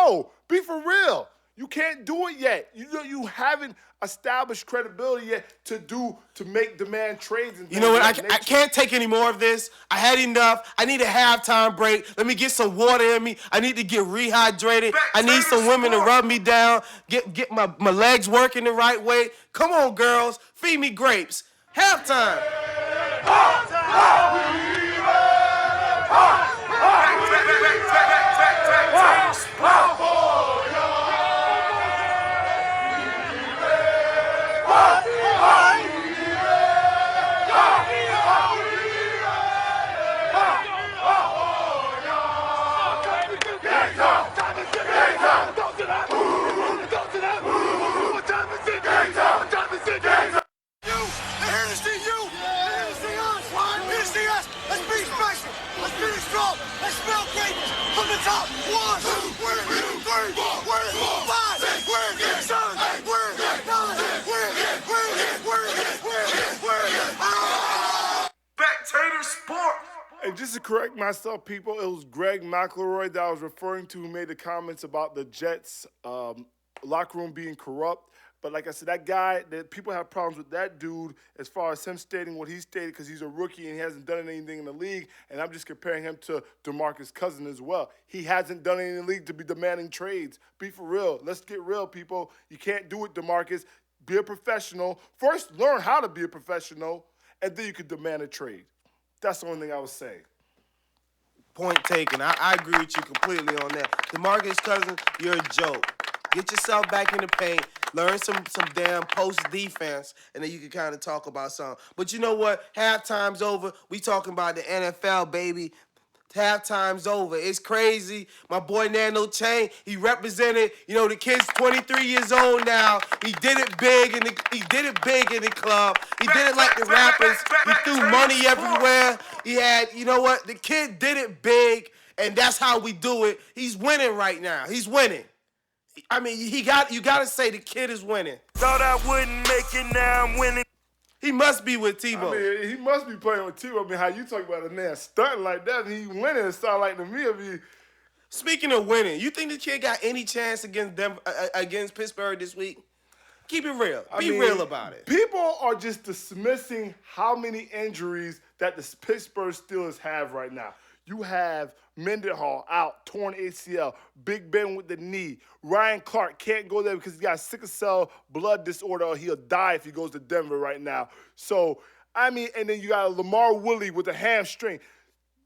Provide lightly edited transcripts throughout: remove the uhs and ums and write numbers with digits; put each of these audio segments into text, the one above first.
No, be for real. You can't do it yet. You haven't established credibility yet to make demand trades and You things know of what? that I nature. can't take any more of this. I had enough. I need a halftime break. Let me get some water in me. I need to get rehydrated. I need some women to rub me down, get my legs working the right way. Come on, girls. Feed me grapes. Halftime. Spectator sport. And just to correct myself, people, it was Greg McElroy that I was referring to who made the comments about the Jets locker room being corrupt. But like I said, that guy, that people have problems with that dude as far as him stating what he stated because he's a rookie and he hasn't done anything in the league. And I'm just comparing him to DeMarcus Cousins as well. He hasn't done anything in the league to be demanding trades. Be for real. Let's get real, people. You can't do it, DeMarcus. Be a professional. First, learn how to be a professional, and then you can demand a trade. That's the only thing I would say. Point taken. I agree with you completely on that. DeMarcus Cousins, you're a joke. Get yourself back in the paint. Learn some damn post defense, and then you can kind of talk about something. But you know what? Halftime's over. We talking about the NFL, baby. Halftime's over. It's crazy. My boy Nano Chain, he represented. You know, the kid's 23 years old now. He did it big in the club. He did it like the rappers. He threw money everywhere. He had, you know what? The kid did it big, and that's how we do it. He's winning right now. He's winning. I mean, you got to say the kid is winning. Thought I wouldn't make it, now I'm winning. He must be with Tebow. I mean, he must be playing with Tebow. I mean, how you talk about a man stunting like that and he winning, it sound like to me, I mean, Speaking of winning, you think the kid got any chance against against Pittsburgh this week? Keep it real. Be real about it. People are just dismissing how many injuries that the Pittsburgh Steelers have right now. You have Mendenhall out, torn ACL. Big Ben with the knee. Ryan Clark can't go there because he's got sickle cell blood disorder or he'll die if he goes to Denver right now. So, I mean, and then you got Lamar Willie with a hamstring.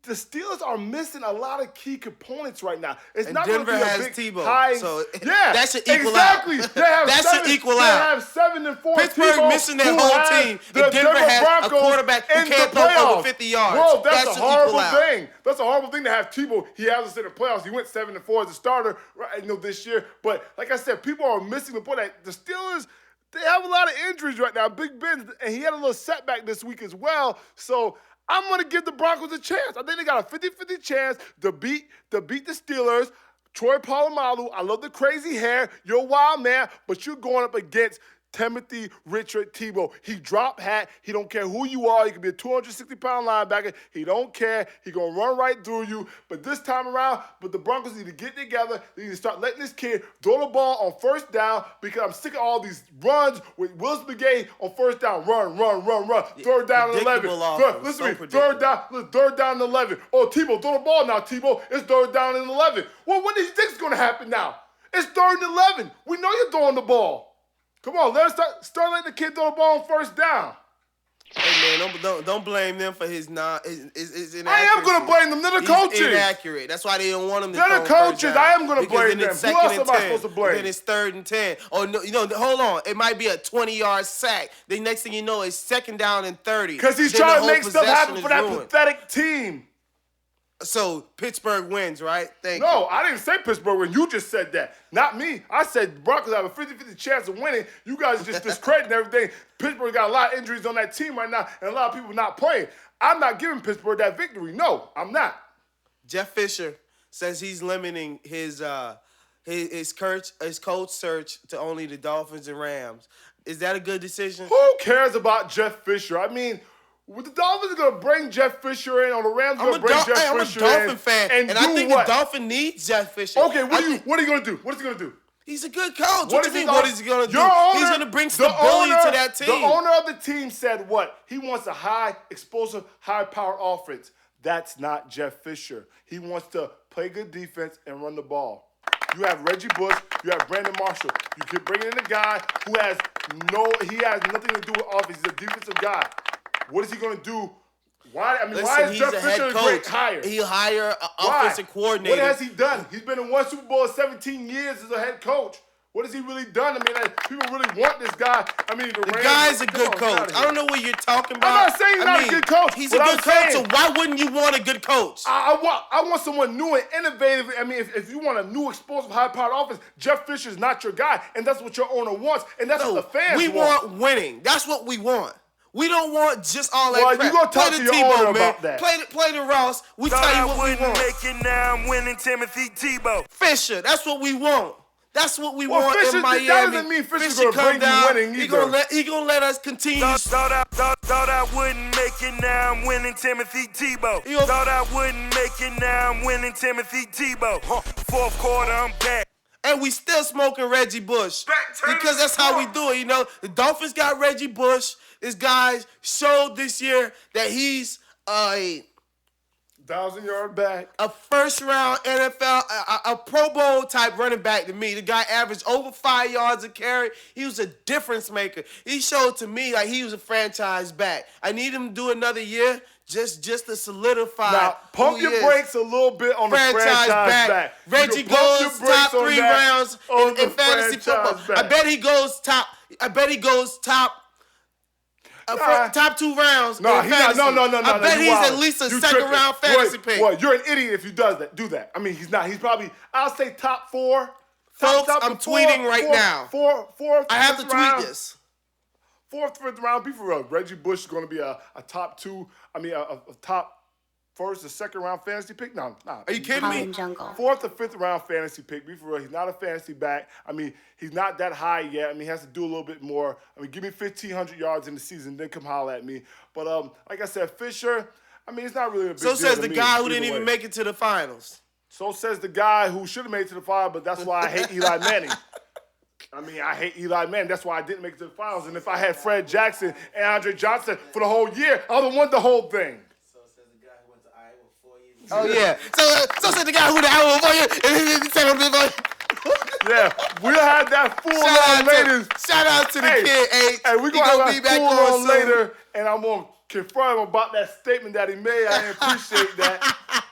The Steelers are missing a lot of key components right now. It's And not Denver going to be has a big Tebow, high. so yeah, that should equal exactly. out. They have That seven, should equal they out. have 7-4 Pittsburgh Tebow, missing their who whole has team, the and Denver has a Broncos quarterback who in can't the throw playoffs. over 50 yards. Well, that's That a should horrible equal out. thing. That's a horrible thing to have Tebow. He has us in the playoffs. He went 7-4 as a starter, right, this year. But like I said, people are missing the point that the Steelers, they have a lot of injuries right now. Big Ben, and he had a little setback this week as well. So I'm going to give the Broncos a chance. I think they got a 50-50 chance to beat the Steelers. Troy Polamalu, I love the crazy hair. You're a wild man, but you're going up against Timothy Richard Tebow. He drop hat. He don't care who you are. He could be a 260-pound linebacker. He don't care. He going to run right through you. But this time around, the Broncos need to get together. They need to start letting this kid throw the ball on first down because I'm sick of all these runs with Will Spaghetti on first down. Run. Third down and 11. Listen to me. Third down and 11. Oh, Tebow, throw the ball now, Tebow. It's third down and 11. Well, what do you think is going to happen now? It's third and 11. We know you're throwing the ball. Come on, let's start letting the kid throw the ball on first down. Hey man, don't blame them for his inaccuracy. I am going to blame them. They're the coaches. He's inaccurate. That's why they don't want him to They're throw the him first coaches. down. I am going to blame them. Who Who else am I supposed to blame? Then it's 3rd and 10. Oh no, hold on. It might be a 20-yard sack. The next thing you know, it's 2nd down and 30. Because he's Then trying the to whole make stuff happen possession for that is ruined. pathetic team. So Pittsburgh wins, right? Thank you. No, I didn't say Pittsburgh when you just said that. Not me. I said the Broncos have a 50-50 chance of winning. You guys are just discrediting everything. Pittsburgh got a lot of injuries on that team right now, and a lot of people not playing. I'm not giving Pittsburgh that victory. No, I'm not. Jeff Fisher says he's limiting his coach search to only the Dolphins and Rams. Is that a good decision? Who cares about Jeff Fisher? I mean, The Dolphins are going to bring Jeff Fisher in, or the Rams are going to bring Jeff Fisher in. I'm a Dolphin fan, and I think what? the Dolphin needs Jeff Fisher. Okay, what are you going to do? What is he going to do? He's a good coach. What do you mean? What is he going to do? He's going to bring stability to that team. The owner of the team said what? He wants a high explosive, high power offense. That's not Jeff Fisher. He wants to play good defense and run the ball. You have Reggie Bush. You have Brandon Marshall. You can bring in a guy who has nothing to do with offense. He's a defensive guy. What is he going to do? Why is Jeff Fisher a great hire? He'll hire an offensive coordinator. What has he done? He's been in one Super Bowl in 17 years as a head coach. What has he really done? I mean, people really want this guy. I mean, the guy's a good coach. I don't know what you're talking about. I'm not saying he's not a good coach. He's a good coach, so why wouldn't you want a good coach? I want someone new and innovative. I mean, if you want a new, explosive, high-powered offense, Jeff Fisher's not your guy, and that's what your owner wants, and that's what the fans want. We want winning. That's what we want. We don't want just all that crap. Well, you gonna talk to your owner about that. Play the Ross. We tell you what we want. Make it now. I'm winning Timothy Tebow. Fisher, that's what we want. That's what we want Fisher, in Miami. That doesn't mean Fisher's gonna bring you winning either. He gonna let us continue. Thought I wouldn't make it now. I'm winning Timothy Tebow. Thought I wouldn't make it now. I'm winning Timothy Tebow. Fourth quarter, I'm back. And we still smoking Reggie Bush. Because that's how we do it, you know. The Dolphins got Reggie Bush. This guy showed this year that he's a 1,000-yard back, a first-round NFL, a Pro Bowl type running back to me. The guy averaged over 5 yards a carry. He was a difference maker. He showed to me like he was a franchise back. I need him to do another year just to solidify. Now, pump your brakes a little bit on the franchise back. Reggie goes top 3 rounds in fantasy football. I bet he goes top. Top 2 rounds. No, he's not. No. I bet he's at least a second-round fantasy pick. Well, you're an idiot if you do that. I mean, he's not. He's probably, I'll say top 4. Folks, I'm tweeting right now. Fourth. I have to tweet this. 4th, 5th round. Be for real. Reggie Bush is going to be a top 2. I mean, a top first or second round fantasy pick. No. Are you kidding me? Jungle. 4th or 5th round fantasy pick. Be for real. He's not a fantasy back. I mean, he's not that high yet. I mean, he has to do a little bit more. I mean, give me 1,500 yards in the season, then come holler at me. But like I said, Fisher, I mean, it's not really a big deal. So says the guy who didn't even make it to the finals. So says the guy who should have made it to the finals, but that's why I hate Eli Manning. I mean, I hate Eli Manning. That's why I didn't make it to the finals. And if I had Fred Jackson and Andre Johnson for the whole year, I would have won the whole thing. Oh, yeah. So said the guy who went to Iowa 4 years. Yeah, we'll have that full on later. Shout out to the kid, H. Hey, we're going to have that full on later, and I'm going to confirm about that statement that he made. I appreciate that.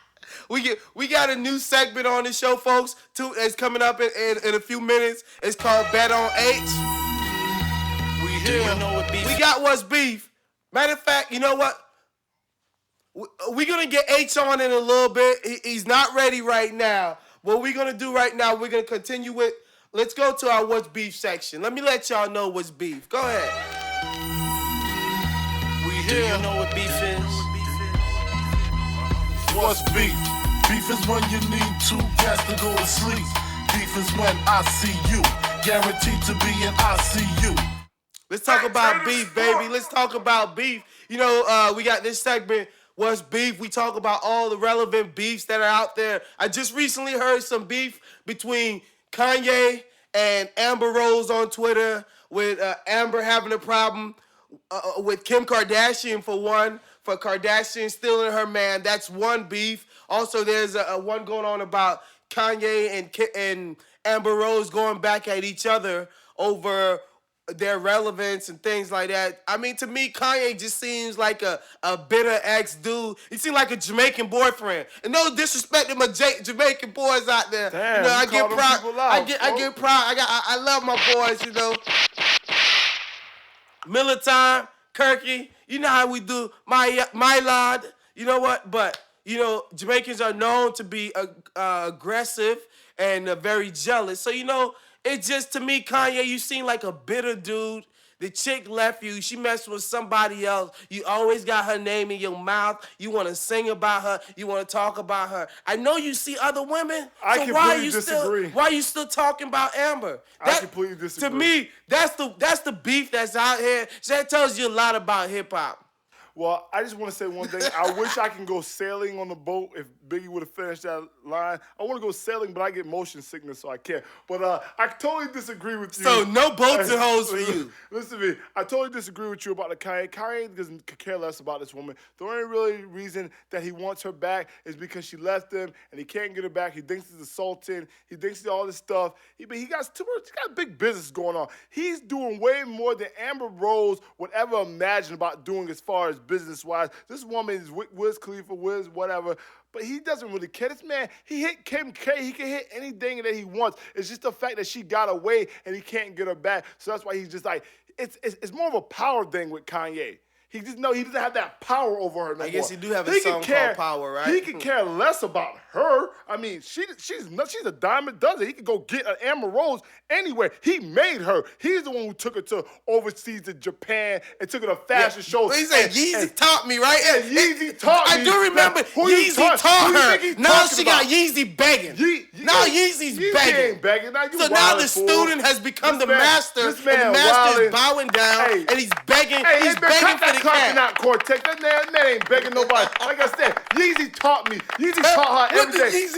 We got a new segment on the show, folks. It's coming up in a few minutes. It's called Bet on H. We here. You know what beef? We got what's beef. Matter of fact, you know what? We're going to get H on in a little bit. He's not ready right now. What we're going to do right now, we're going to continue with, let's go to our what's beef section. Let me let y'all know what's beef. Go ahead. We here. You know what beef is? What's beef? Beef is when you need 2 cats to go to sleep. Beef is when I see you, guaranteed to be in ICU. Let's talk about beef, baby. Let's talk about beef. You know, we got this segment, What's Beef? We talk about all the relevant beefs that are out there. I just recently heard some beef between Kanye and Amber Rose on Twitter, with Amber having a problem with Kim Kardashian for Kardashian stealing her man. That's one beef. Also, there's a one going on about Kanye and Amber Rose going back at each other over their relevance and things like that. I mean, to me, Kanye just seems like a bitter ex-dude. He seems like a Jamaican boyfriend. And no disrespect to my Jamaican boys out there. Damn, you know, I you get call them proud. people out, I get proud. I love my boys, you know. Militime, Kirky, you know how we do. My lad, you know what? But, you know, Jamaicans are known to be aggressive and very jealous. So, you know, it's just, to me, Kanye, you seem like a bitter dude. The chick left you. She messed with somebody else. You always got her name in your mouth. You want to sing about her. You want to talk about her. I know you see other women. I why disagree. Why are you still talking about Amber? I completely disagree. To me, that's the beef that's out here. That tells you a lot about hip-hop. Well, I just want to say one thing. I wish I can go sailing on the boat if Biggie would have finished that line. I want to go sailing, but I get motion sickness, so I can't. But I totally disagree with you. So no boats and hoes for you. Listen to me. I totally disagree with you about the Kanye. Kanye doesn't care less about this woman. The only really reason that he wants her back is because she left him and he can't get her back. He thinks he's a sultan. He thinks he's all this stuff. He got big business going on. He's doing way more than Amber Rose would ever imagine about doing as far as business-wise. This woman is Wiz Khalifa, Wiz, whatever. But he doesn't really care. This man, he hit Kim K. He can hit anything that he wants. It's just the fact that she got away and he can't get her back. So that's why he's just like, it's more of a power thing with Kanye. He doesn't have that power over her no more. I guess he do have a song called Power, right? He can care less about her. I mean, she's a dime a dozen. He could go get an Amber Rose anywhere. He made her. He's the one who took her to overseas to Japan and took her to fashion shows. He said Yeezy taught me, right? Yeah, Yeezy taught me. I do remember Yeezy taught her. Now she got Yeezy begging. Now Yeezy's begging. He ain't begging. So now the student has become the master, and the master is bowing down, and he's begging. He's begging for the cat. Not Cortex. That man ain't begging nobody. Like I said, Yeezy taught me. Yeezy taught her everything.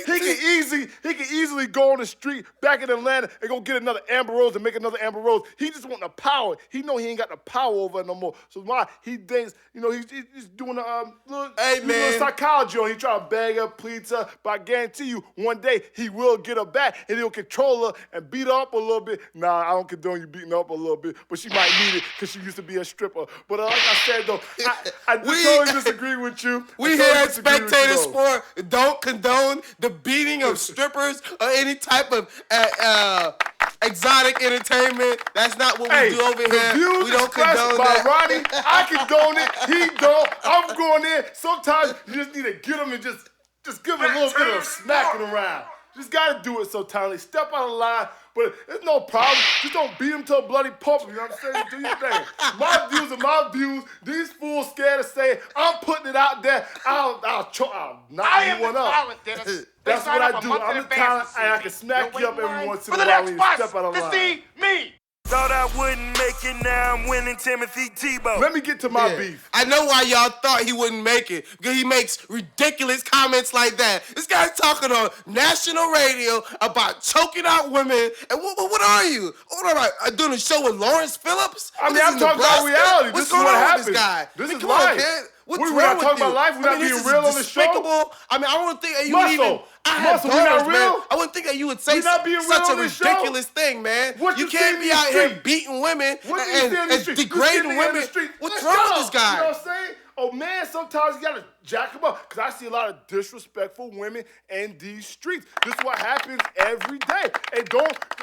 He can easily go on the street back in Atlanta and go get another Amber Rose and make another Amber Rose. He just want the power. He know he ain't got the power over it no more. So why he thinks, he's doing a little psychology on. He try to beg her, plead her, but I guarantee you, one day he will get her back and he'll control her and beat her up a little bit. Nah, I don't condone you beating her up a little bit, but she might need it because she used to be a stripper. But like I said though, I totally disagree with you. We here at Spectator Sport don't condone the beating of strippers or any type of exotic entertainment. That's not what we do over here. We don't condone that. Ronnie, I condone it. He don't. I'm going in. Sometimes you just need to get him and just give him a little bit of smacking around. Just got to do it sometimes. Step out of line. But it's no problem. Just don't beat him to a bloody pulp. You know what I'm saying? Do your thing. My views are my views. These fools scared to say it. I'm putting it out there. I'll knock you one up. That's what I do. I'm the talent, and I can smack you up every once in a while when you step out of line. See me. Thought I wouldn't make it, now I'm winning Timothy Tebow. Let me get to my beef. I know why y'all thought he wouldn't make it, because he makes ridiculous comments like that. This guy's talking on national radio about choking out women, and what are you? What am I doing a show with Lawrence Phillips? I mean, I'm talking about reality. What's this going is what on happens. with this guy? This is come life. on, kid. What's we're wrong not with talking you? about life. We're not being real on the show. I mean, I don't think that you Muscle. would even. I have Muscle, we not daughters, man. real? I wouldn't think that you would say We not being real such a on this show? ridiculous thing, man. What You you see can't in be the out here street? beating women What do you see in the and street? degrading You see in the women. street? What's Let's wrong go. with this guy? You know what I'm saying? Oh, man, sometimes you got to jack them up because I see a lot of disrespectful women in these streets. This is what happens every day. And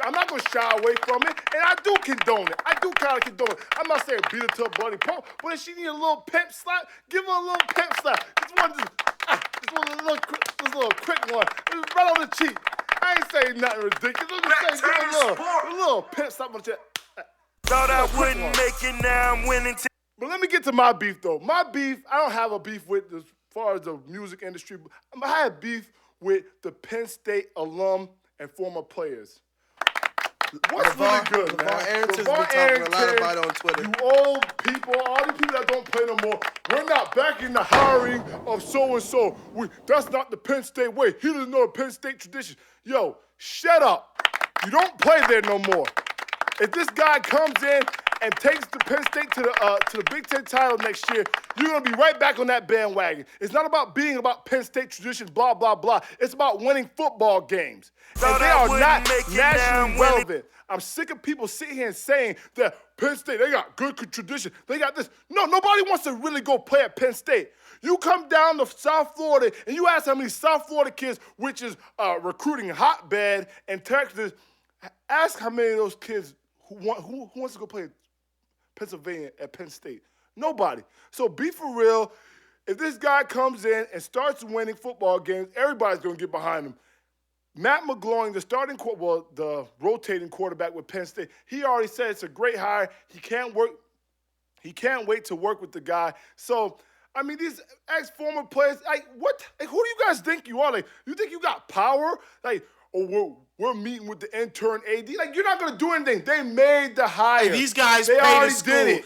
I'm not going to shy away from it, and I do condone it. I do kind of condone it. I'm not saying beat her to a bloody pulp, but if she need a little pimp slap, give her a little pimp slap. This little quick one, right on the cheek. I ain't saying nothing ridiculous. I'm just saying give her a little pimp slap on the chest. Thought I wouldn't make it, now I'm winning. But let me get to my beef, though. My beef, I don't have a beef with as far as the music industry. I have beef with the Penn State alum and former players. What's really good, man? LeVar Arrington's been talking a lot about it on Twitter. You old people, all these people that don't play no more, we're not backing the hiring of so-and-so. That's not the Penn State way. He doesn't know the Penn State tradition. Yo, shut up. You don't play there no more. If this guy comes in and takes the Penn State to the Big Ten title next year, you're going to be right back on that bandwagon. It's not about being about Penn State tradition, blah, blah, blah. It's about winning football games. And they are not nationally relevant. I'm sick of people sitting here and saying that Penn State, they got good tradition. They got this. No, nobody wants to really go play at Penn State. You come down to South Florida and you ask how many South Florida kids, which is a recruiting hotbed in Texas, ask how many of those kids who wants to go play Pennsylvania at Penn State. Nobody. So be for real. If this guy comes in and starts winning football games, everybody's going to get behind him. Matt McGloin, the rotating quarterback with Penn State, he already said it's a great hire. He can't wait to work with the guy. So, I mean, these ex-former players, who do you guys think you are? Like, you think you got power? Like, we're meeting with the intern AD. Like, you're not going to do anything. They made the hire. Hey, these guys they pay already the school. did it.